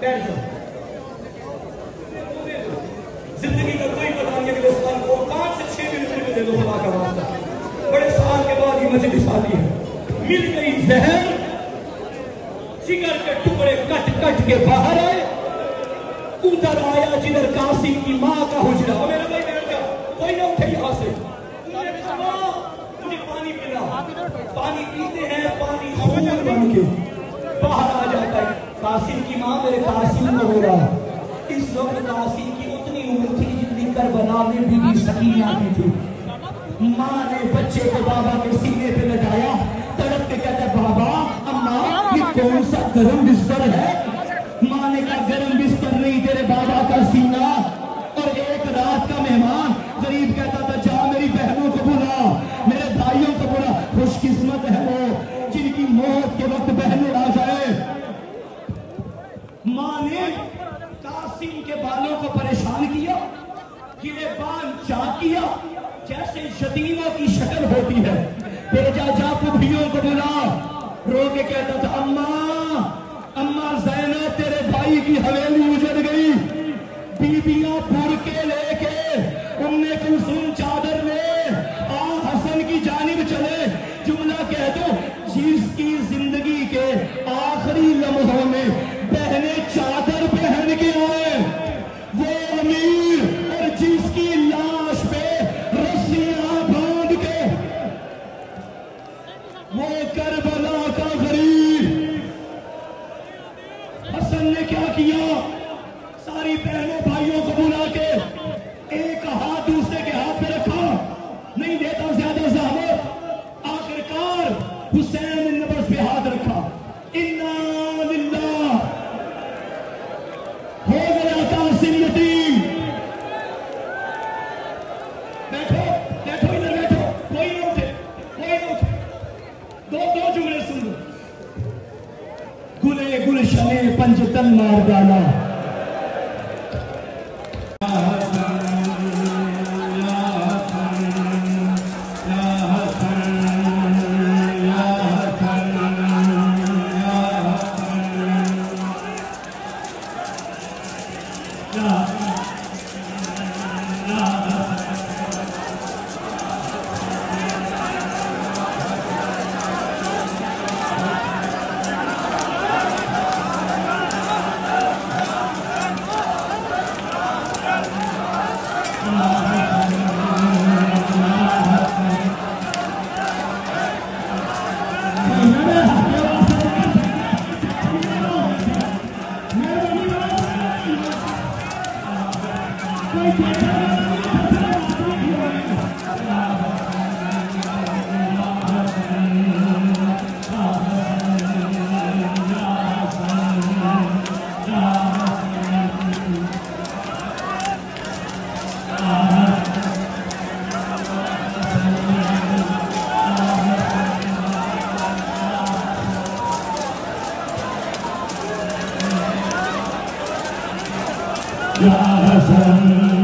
बैठ जाओ। जिंदगी का कोई पता नहीं अगले साल को 5 से 6 मिनट में दे दो खुदा का वास्ता। बड़े साल के बाद ये मजलिस आती है, मिल गई जहर, जिगर के टुकड़े कट कट के बाहर आए। उधर आया जिधर कासिम की माँ का हुजरा। मेरा भाई बैठ जा, कोई ना उठे यहाँ से। मुझे पानी पिला। पानी पीते हैं, पानी खून बन के बाहर आ जाता है। कासिम की माँ मेरे कासिम को हो रहा। इस वक्त कासिम की उतनी उम्र थी जितनी करबला में बीबी सकीना की थी। माँ ने बच्चे को बाबा के सीने पे लगाया, तड़प के कहता बाबा अम्मा ये कौन सा गर्म बिस्तर है। माँ ने कहा गर्म बिस्तर नहीं, तेरे बाबा का सीना। और एक रात का मेहमान गरीब कहता था जा मेरी बहनों को बुला, मेरे भाइयों को बुला। खुशकिस्मत है वो जिनकी मौत के वक्त बहनें आ जाए। माँ ने कासिम के बालों को परेशान किया, गिरेबान चाक किया, जैसे यतीमों की शक्ल होती है। भेजा जा पुफियों को बुला। रो के कहता था अम्मा अम्मा ज़ैनब तेरे भाई की हवेली उजड़ गई। बीबियां बुरके लेके उम्मे कुलसूम चादर में आ हसन की जानिब चले। जुमला कह दो जिसकी जिंदगी के आखिरी लम्हों में बहने चादर पहन के आए वो अमीर, और जिसकी लाश पे रस्सियां बांध के वो करबला का गरीब। हसन ने क्या किया, सारी बहनों भाइयों को बुला के एक हाथ दूसरे के हाथ पे रखा, नहीं देता ज्यादा ज़हमत। आखिरकार हुसैन ने नब्ज़ पे हाथ रखा, इन्ना लिल्लाह हो गया कासिम यतीम। बैठो बैठो इधर बैठो, कोई ना उठे कोई ना उठे। दो जुमले सुन लो। गुले गुलशने पंजतन मार डाला। Ya Hasan